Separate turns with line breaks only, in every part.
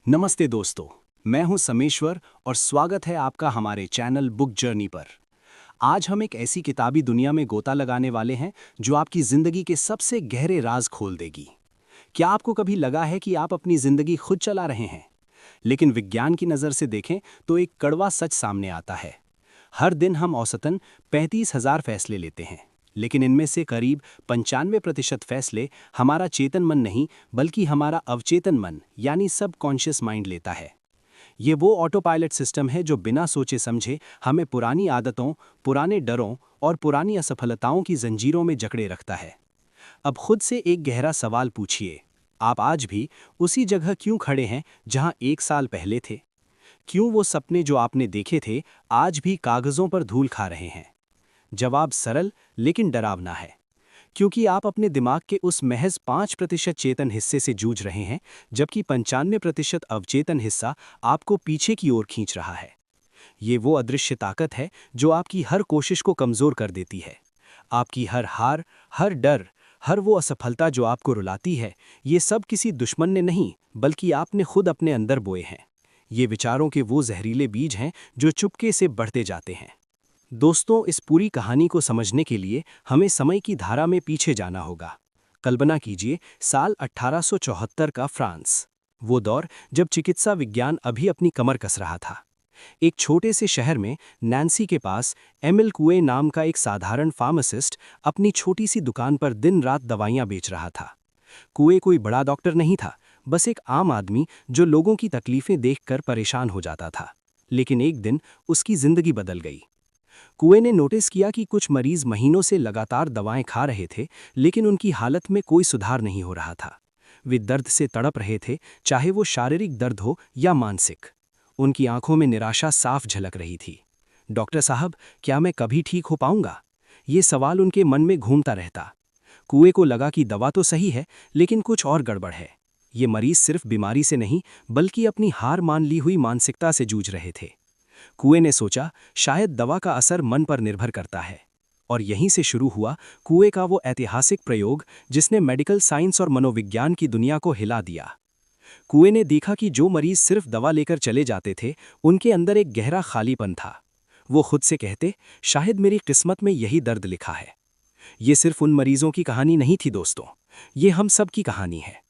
नमस्ते दोस्तों, मैं हूं समेश्वर और स्वागत है आपका हमारे चैनल बुक जर्नी पर। आज हम एक ऐसी किताबी दुनिया में गोता लगाने वाले हैं जो आपकी जिंदगी के सबसे गहरे राज खोल देगी। क्या आपको कभी लगा है कि आप अपनी जिंदगी खुद चला रहे हैं? लेकिन विज्ञान की नज़र से देखें तो एक कड़वा सच सामने आता है। हर दिन हम औसतन 35,000 फैसले लेते हैं, लेकिन इनमें से करीब 95% फैसले हमारा चेतन मन नहीं बल्कि हमारा अवचेतन मन यानी सब कॉन्शियस माइंड लेता है। ये वो ऑटो पायलट सिस्टम है जो बिना सोचे समझे हमें पुरानी आदतों, पुराने डरों और पुरानी असफलताओं की जंजीरों में जकड़े रखता है। अब खुद से एक गहरा सवाल पूछिए, आप आज भी उसी जगह क्यों खड़े हैं जहां 1 साल पहले थे? क्यों वो सपने जो आपने देखे थे आज भी कागजों पर धूल खा रहे हैं? जवाब सरल लेकिन डरावना है, क्योंकि आप अपने दिमाग के उस महज 5% चेतन हिस्से से जूझ रहे हैं, जबकि 95% अवचेतन हिस्सा आपको पीछे की ओर खींच रहा है। ये वो अदृश्य ताकत है जो आपकी हर कोशिश को कमजोर कर देती है। आपकी हर हार, हर डर, हर वो असफलता जो आपको रुलाती है, ये सब किसी दुश्मन ने नहीं बल्कि आपने खुद अपने अंदर बोए हैं। ये विचारों के वो जहरीले बीज हैं जो चुपके से बढ़ते जाते हैं। दोस्तों, इस पूरी कहानी को समझने के लिए हमें समय की धारा में पीछे जाना होगा। कल्पना कीजिए, साल 1874 का फ्रांस। वो दौर जब चिकित्सा विज्ञान अभी अपनी कमर कस रहा था। एक छोटे से शहर में नैन्सी के पास एमिल कुए नाम का एक साधारण फार्मासिस्ट अपनी छोटी सी दुकान पर दिन रात दवाइयां बेच रहा था। कुए कोई बड़ा डॉक्टर नहीं था, बस एक आम आदमी जो लोगों की तकलीफें देखकर परेशान हो जाता था। लेकिन एक दिन उसकी जिंदगी बदल गई। कुएं ने नोटिस किया कि कुछ मरीज महीनों से लगातार दवाएं खा रहे थे, लेकिन उनकी हालत में कोई सुधार नहीं हो रहा था। वे दर्द से तड़प रहे थे, चाहे वो शारीरिक दर्द हो या मानसिक। उनकी आंखों में निराशा साफ झलक रही थी। डॉक्टर साहब, क्या मैं कभी ठीक हो पाऊंगा? ये सवाल उनके मन में घूमता रहता। कुएं को लगा कि दवा तो सही है, लेकिन कुछ और गड़बड़ है। ये मरीज सिर्फ बीमारी से नहीं बल्कि अपनी हार मान ली हुई मानसिकता से जूझ रहे थे। कुएं ने सोचा, शायद दवा का असर मन पर निर्भर करता है। और यहीं से शुरू हुआ कुएं का वो ऐतिहासिक प्रयोग जिसने मेडिकल साइंस और मनोविज्ञान की दुनिया को हिला दिया। कुएं ने देखा कि जो मरीज सिर्फ दवा लेकर चले जाते थे, उनके अंदर एक गहरा खालीपन था। वो खुद से कहते, शायद मेरी किस्मत में यही दर्द लिखा है। ये सिर्फ उन मरीजों की कहानी नहीं थी दोस्तों, ये हम सब की कहानी है।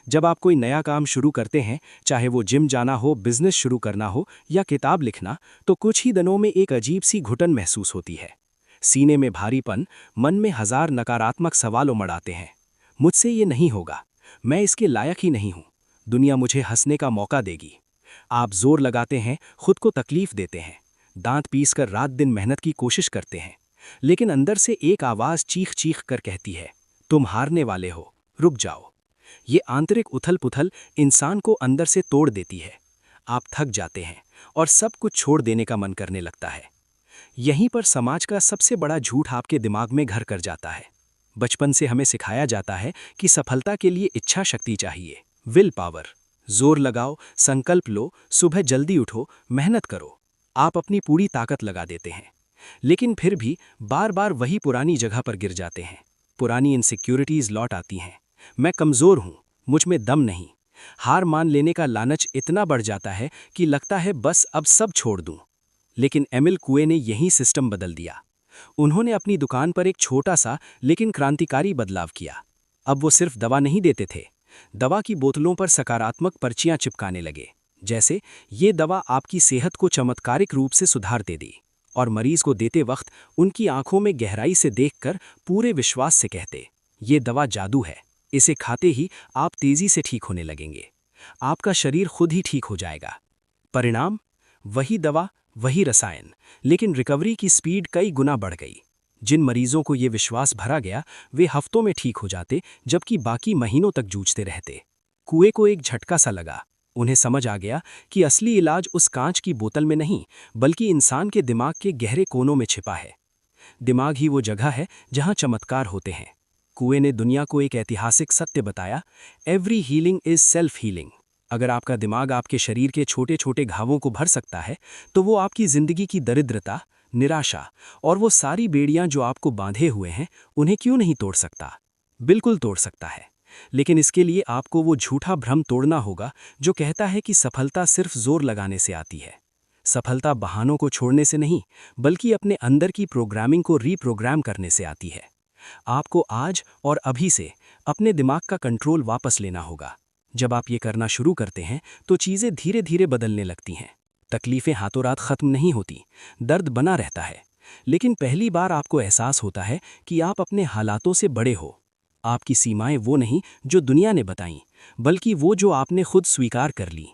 जब आप कोई नया काम शुरू करते हैं, चाहे वो जिम जाना हो, बिजनेस शुरू करना हो या किताब लिखना, तो कुछ ही दिनों में एक अजीब सी घुटन महसूस होती है। सीने में भारीपन, मन में हजार नकारात्मक सवाल उमड़ आते हैं। मुझसे ये नहीं होगा, मैं इसके लायक ही नहीं हूं, दुनिया मुझे हंसने का मौका देगी। आप जोर लगाते हैं, खुद को तकलीफ देते हैं, दांत पीस कर रात दिन मेहनत की कोशिश करते हैं, लेकिन अंदर से एक आवाज चीख चीख कर कहती है, तुम हारने वाले हो, रुक जाओ। ये आंतरिक उथल पुथल इंसान को अंदर से तोड़ देती है। आप थक जाते हैं और सब कुछ छोड़ देने का मन करने लगता है। यहीं पर समाज का सबसे बड़ा झूठ आपके दिमाग में घर कर जाता है। बचपन से हमें सिखाया जाता है कि सफलता के लिए इच्छा शक्ति चाहिए, विल पावर। जोर लगाओ, संकल्प लो, सुबह जल्दी उठो, मेहनत करो। आप अपनी पूरी ताकत लगा देते हैं, लेकिन फिर भी बार बार वही पुरानी जगह पर गिर जाते हैं। पुरानी इनसिक्योरिटीज लौट आती हैं। मैं कमज़ोर हूँ, मुझ में दम नहीं। हार मान लेने का लालच इतना बढ़ जाता है कि लगता है बस अब सब छोड़ दूँ। लेकिन एमिल कुए ने यही सिस्टम बदल दिया। उन्होंने अपनी दुकान पर एक छोटा सा लेकिन क्रांतिकारी बदलाव किया। अब वो सिर्फ दवा नहीं देते थे, दवा की बोतलों पर सकारात्मक पर्चियां चिपकाने लगे, जैसे ये दवा आपकी सेहत को चमत्कारिक रूप से सुधार दे दी। और मरीज को देते वक्त उनकी आंखों में गहराई से देखकर पूरे विश्वास से कहते, ये दवा जादू है, इसे खाते ही आप तेजी से ठीक होने लगेंगे, आपका शरीर खुद ही ठीक हो जाएगा। परिणाम, वही दवा, वही रसायन, लेकिन रिकवरी की स्पीड कई गुना बढ़ गई। जिन मरीजों को ये विश्वास भरा गया, वे हफ्तों में ठीक हो जाते, जबकि बाकी महीनों तक जूझते रहते। कुएं को एक झटका सा लगा। उन्हें समझ आ गया कि असली इलाज उस कांच की बोतल में नहीं बल्कि इंसान के दिमाग के गहरे कोनों में छिपा है। दिमाग ही वो जगह है जहां चमत्कार होते हैं। कुएं ने दुनिया को एक ऐतिहासिक सत्य बताया, every healing is self healing. अगर आपका दिमाग आपके शरीर के छोटे छोटे घावों को भर सकता है, तो वो आपकी जिंदगी की दरिद्रता, निराशा और वो सारी बेड़ियां जो आपको बांधे हुए हैं, उन्हें क्यों नहीं तोड़ सकता? बिल्कुल तोड़ सकता है। लेकिन इसके लिए आपको वो झूठा भ्रम तोड़ना होगा जो कहता है कि सफलता सिर्फ जोर लगाने से आती है। सफलता बहानों को छोड़ने से नहीं, बल्कि अपने अंदर की प्रोग्रामिंग को रीप्रोग्राम करने से आती है। आपको आज और अभी से अपने दिमाग का कंट्रोल वापस लेना होगा। जब आप ये करना शुरू करते हैं तो चीज़ें धीरे धीरे बदलने लगती हैं। तकलीफें हाथों रात खत्म नहीं होती, दर्द बना रहता है, लेकिन पहली बार आपको एहसास होता है कि आप अपने हालातों से बड़े हो। आपकी सीमाएं वो नहीं जो दुनिया ने बताईं, बल्कि वो जो आपने खुद स्वीकार कर ली।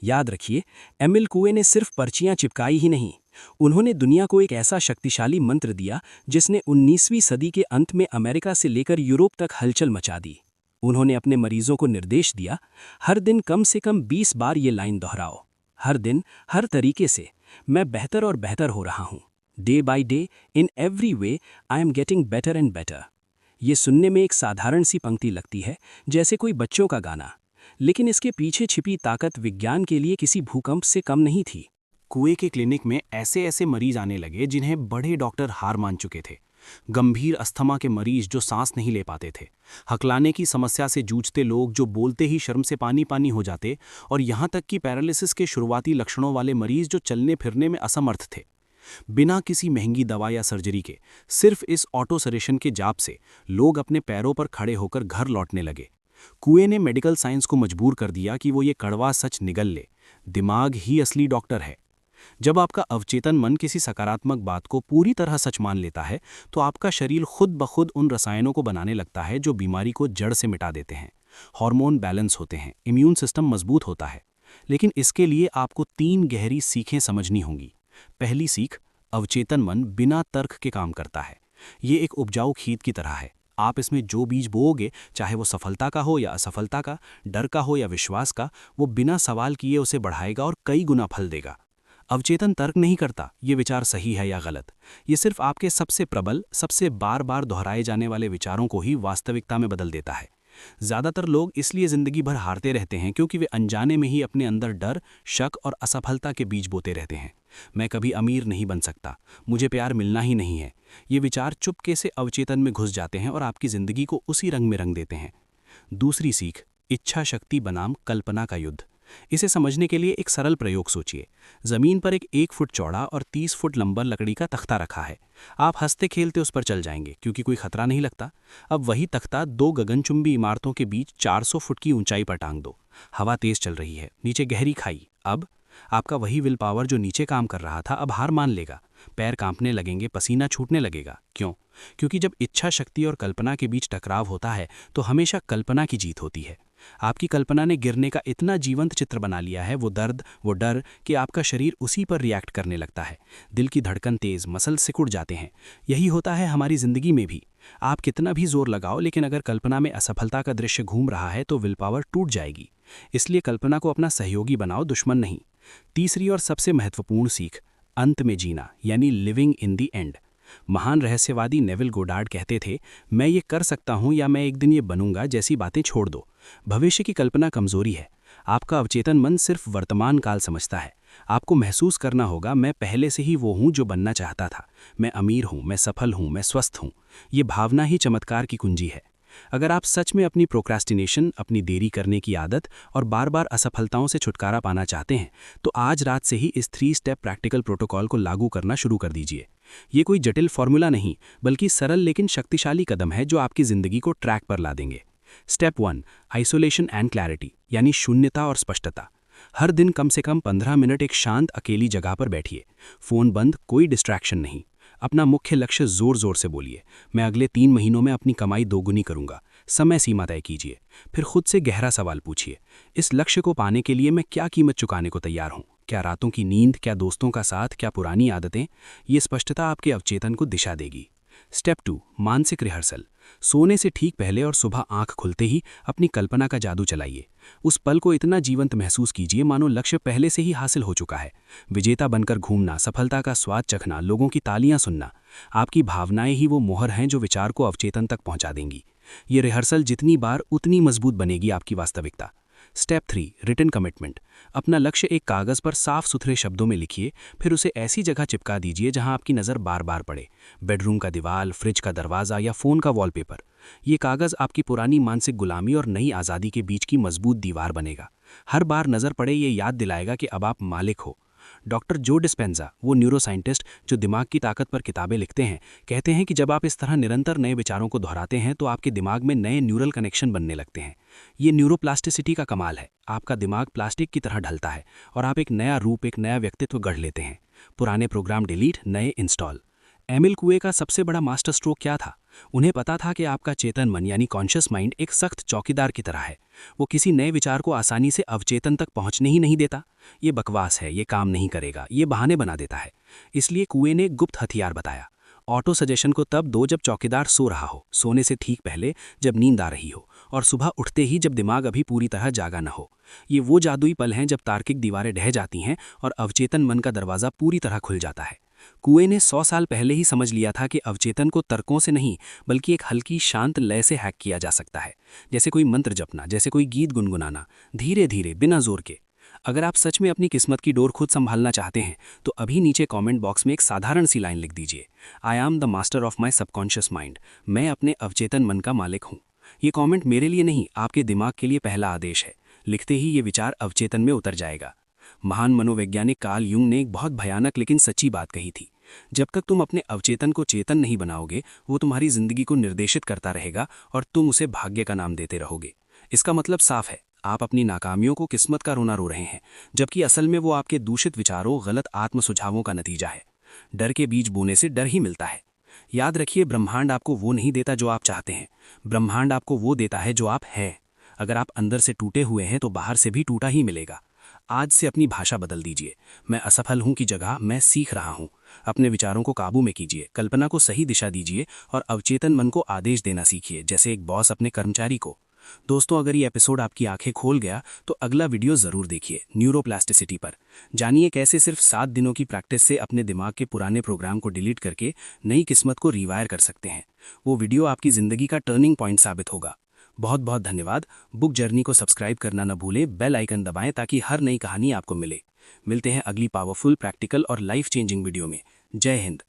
याद रखिए, एमिल कुए ने सिर्फ पर्चियां चिपकाई ही नहीं, उन्होंने दुनिया को एक ऐसा शक्तिशाली मंत्र दिया जिसने 19वीं सदी के अंत में अमेरिका से लेकर यूरोप तक हलचल मचा दी। उन्होंने अपने मरीजों को निर्देश दिया, हर दिन कम से कम 20 बार ये लाइन दोहराओ। हर दिन, हर तरीके से, मैं बेहतर और बेहतर हो रहा हूँ। Day by day, in every way, I am getting better and better. ये सुनने में एक साधारण सी पंक्ति लगती है, जैसे कोई बच्चों का गाना, लेकिन इसके पीछे छिपी ताकत विज्ञान के लिए किसी भूकंप से कम नहीं थी। कुएं के क्लिनिक में ऐसे ऐसे मरीज आने लगे जिन्हें बड़े डॉक्टर हार मान चुके थे। गंभीर अस्थमा के मरीज जो सांस नहीं ले पाते थे, हकलाने की समस्या से जूझते लोग जो बोलते ही शर्म से पानी पानी हो जाते, और यहाँ तक कि पैरालिसिस के शुरुआती लक्षणों वाले मरीज जो चलने फिरने में असमर्थ थे। बिना किसी महंगी दवा या सर्जरी के, सिर्फ इस ऑटो सजेशन के जाप से लोग अपने पैरों पर खड़े होकर घर लौटने लगे। कुएं ने मेडिकल साइंस को मजबूर कर दिया कि वो ये कड़वा सच निगल ले, दिमाग ही असली डॉक्टर है। जब आपका अवचेतन मन किसी सकारात्मक बात को पूरी तरह सच मान लेता है, तो आपका शरीर खुद ब खुद उन रसायनों को बनाने लगता है जो बीमारी को जड़ से मिटा देते हैं। हार्मोन बैलेंस होते हैं, इम्यून सिस्टम मजबूत होता है। लेकिन इसके लिए आपको 3 गहरी सीखें समझनी होंगी। पहली सीख, अवचेतन मन बिना तर्क के काम करता है। ये एक उपजाऊ खेत की तरह है। आप इसमें जो बीज बोओगे, चाहे वो सफलता का हो या असफलता का, डर का हो या विश्वास का, वो बिना सवाल किए उसे बढ़ाएगा और कई गुना फल देगा। अवचेतन तर्क नहीं करता ये विचार सही है या गलत। ये सिर्फ आपके सबसे प्रबल, सबसे बार बार दोहराए जाने वाले विचारों को ही वास्तविकता में बदल देता है। ज़्यादातर लोग इसलिए ज़िंदगी भर हारते रहते हैं क्योंकि वे अनजाने में ही अपने अंदर डर, शक और असफलता के बीज बोते रहते हैं। मैं कभी अमीर नहीं बन सकता, मुझे प्यार मिलना ही नहीं है। ये विचार चुपके से अवचेतन में घुस जाते हैं और आपकी ज़िंदगी को उसी रंग में रंग देते हैं। दूसरी सीख, इच्छा शक्ति बनाम कल्पना का युद्ध। इसे समझने के लिए एक सरल प्रयोग सोचिए। जमीन पर एक 1 फुट चौड़ा और 30 फुट लंबा लकड़ी का तख्ता रखा है। आप हंसते खेलते उस पर चल जाएंगे क्योंकि कोई खतरा नहीं लगता। अब वही तख्ता 2 गगनचुंबी इमारतों के बीच 400 फुट की ऊंचाई पर टांग दो। हवा तेज चल रही है, नीचे गहरी खाई। अब आपका वही विल पावर जो नीचे काम कर रहा था अब हार मान लेगा। पैर कांपने लगेंगे, पसीना छूटने लगेगा। क्यों? क्योंकि जब इच्छा शक्ति और कल्पना के बीच टकराव होता है तो हमेशा कल्पना की जीत होती है। आपकी कल्पना ने गिरने का इतना जीवंत चित्र बना लिया है, वो दर्द, वो डर, कि आपका शरीर उसी पर रिएक्ट करने लगता है। दिल की धड़कन तेज, मसल सिकुड़ जाते हैं। यही होता है हमारी जिंदगी में भी। आप कितना भी जोर लगाओ, लेकिन अगर कल्पना में असफलता का दृश्य घूम रहा है तो विल पावर टूट जाएगी। इसलिए कल्पना को अपना सहयोगी बनाओ, दुश्मन नहीं। तीसरी और सबसे महत्वपूर्ण सीख, अंत में जीना, यानी लिविंग इन द एंड। महान रहस्यवादी नेविल गोडार्ड कहते थे, मैं ये कर सकता हूँ या मैं एक दिन ये बनूंगा जैसी बातें छोड़ दो। भविष्य की कल्पना कमजोरी है। आपका अवचेतन मन सिर्फ वर्तमान काल समझता है। आपको महसूस करना होगा, मैं पहले से ही वो हूँ जो बनना चाहता था। मैं अमीर हूँ, मैं सफल हूँ, मैं स्वस्थ हूँ। ये भावना ही चमत्कार की कुंजी है। अगर आप सच में अपनी प्रोक्रेस्टिनेशन, अपनी देरी करने की आदत और बार बार असफलताओं से छुटकारा पाना चाहते हैं, तो आज रात से ही इस 3 स्टेप प्रैक्टिकल प्रोटोकॉल को लागू करना शुरू कर दीजिए। ये कोई जटिल फॉर्मूला नहीं, बल्कि सरल लेकिन शक्तिशाली कदम है जो आपकी जिंदगी को ट्रैक पर ला देंगे। स्टेप 1, आइसोलेशन एंड क्लैरिटी, यानी शून्यता और स्पष्टता। हर दिन कम से कम 15 मिनट एक शांत अकेली जगह पर बैठिए। फोन बंद, कोई डिस्ट्रैक्शन नहीं। अपना मुख्य लक्ष्य जोर जोर से बोलिए, मैं अगले 3 महीनों में अपनी कमाई दोगुनी करूंगा। समय सीमा तय कीजिए। फिर खुद से गहरा सवाल पूछिए, इस लक्ष्य को पाने के लिए मैं क्या कीमत चुकाने को तैयार हूँ? क्या रातों की नींद, क्या दोस्तों का साथ, क्या पुरानी आदतें? ये स्पष्टता आपके अवचेतन को दिशा देगी। स्टेप 2, मानसिक रिहर्सल। सोने से ठीक पहले और सुबह आंख खुलते ही अपनी कल्पना का जादू चलाइए। उस पल को इतना जीवंत महसूस कीजिए मानो लक्ष्य पहले से ही हासिल हो चुका है। विजेता बनकर घूमना, सफलता का स्वाद चखना, लोगों की तालियां सुनना। आपकी भावनाएं ही वो मोहर हैं जो विचार को अवचेतन तक पहुंचा देंगी। ये रिहर्सल जितनी बार उतनी मजबूत बनेगी आपकी वास्तविकता। Step 3 written commitment. अपना लक्ष्य एक कागज़ पर साफ सुथरे शब्दों में लिखिए, फिर उसे ऐसी जगह चिपका दीजिए जहां आपकी नज़र बार बार पड़े। बेडरूम का दीवार, फ्रिज का दरवाज़ा या फ़ोन का वॉलपेपर। ये कागज़ आपकी पुरानी मानसिक गुलामी और नई आज़ादी के बीच की मजबूत दीवार बनेगा। हर बार नज़र पड़े ये याद दिलाएगा कि अब आप मालिक हो। डॉक्टर जो डिस्पेंजा, वो न्यूरोसाइंटिस्ट जो दिमाग की ताकत पर किताबें लिखते हैं, कहते हैं कि जब आप इस तरह निरंतर नए विचारों को दोहराते हैं तो आपके दिमाग में नए न्यूरल कनेक्शन बनने लगते हैं। ये न्यूरोप्लास्टिसिटी का कमाल है। आपका दिमाग प्लास्टिक की तरह ढलता है और आप एक नया रूप, एक नया व्यक्तित्व गढ़ लेते हैं। पुराने प्रोग्राम डिलीट, नए इंस्टॉल। एमिल कुए का सबसे बड़ा मास्टर स्ट्रोक क्या था? उन्हें पता था कि आपका चेतन मन यानी कॉन्शियस माइंड एक सख्त चौकीदार की तरह है। वो किसी नए विचार को आसानी से अवचेतन तक पहुंचने ही नहीं देता। ये बकवास है, ये काम नहीं करेगा, ये बहाने बना देता है। इसलिए कुए ने गुप्त हथियार बताया। ऑटो सजेशन को तब दो जब चौकीदार सो रहा हो, सोने से ठीक पहले जब नींद आ रही हो, और सुबह उठते ही जब दिमाग अभी पूरी तरह जागा न हो। ये वो जादुई पल हैं जब तार्किक दीवारें ढह जाती हैं और अवचेतन मन का दरवाज़ा पूरी तरह खुल जाता है। कुए ने 100 साल पहले ही समझ लिया था कि अवचेतन को तर्कों से नहीं बल्कि एक हल्की शांत लय से हैक किया जा सकता है। जैसे कोई मंत्र जपना, जैसे कोई गीत गुनगुनाना, धीरे धीरे बिना जोर के। अगर आप सच में अपनी किस्मत की डोर खुद संभालना चाहते हैं तो अभी नीचे कमेंट बॉक्स में एक साधारण सी लाइन लिख दीजिए, I am the master of my subconscious mind. मैं अपने अवचेतन मन का मालिक हूँ। ये कमेंट मेरे लिए नहीं, आपके दिमाग के लिए पहला आदेश है। लिखते ही ये विचार अवचेतन में उतर जाएगा। महान मनोवैज्ञानिक कार्ल यूंग ने एक बहुत भयानक लेकिन सच्ची बात कही थी, जब तक तुम अपने अवचेतन को चेतन नहीं बनाओगे वो तुम्हारी जिंदगी को निर्देशित करता रहेगा और तुम उसे भाग्य का नाम देते रहोगे। इसका मतलब साफ है, आप अपनी नाकामियों को किस्मत का रोना रो रहे हैं, जबकि असल में वो आपके दूषित विचारों, गलत आत्म सुझावों का नतीजा है। डर के बीज बोने से डर ही मिलता है। याद रखिए, ब्रह्मांड आपको वो नहीं देता जो आप चाहते हैं, ब्रह्मांड आपको वो देता है जो आप हैं। अगर आप अंदर से टूटे हुए हैं तो बाहर से भी टूटा ही मिलेगा। आज से अपनी भाषा बदल दीजिए। मैं असफल हूं की जगह मैं सीख रहा हूं। अपने विचारों को काबू में कीजिए, कल्पना को सही दिशा दीजिए और अवचेतन मन को आदेश देना सीखिए, जैसे एक बॉस अपने कर्मचारी को। दोस्तों, अगर ये एपिसोड आपकी आंखें खोल गया तो अगला वीडियो जरूर देखिए, न्यूरोप्लास्टिसिटी पर। जानिए कैसे सिर्फ 7 दिनों की प्रैक्टिस से अपने दिमाग के पुराने प्रोग्राम को डिलीट करके नई किस्मत को रिवायर कर सकते हैं। वो वीडियो आपकी जिंदगी का टर्निंग पॉइंट साबित होगा। बहुत बहुत धन्यवाद। बुक जर्नी को सब्सक्राइब करना न भूलें, बेल आइकन दबाएं ताकि हर नई कहानी आपको मिले। मिलते हैं अगली पावरफुल, प्रैक्टिकल और लाइफ चेंजिंग वीडियो में। जय हिंद।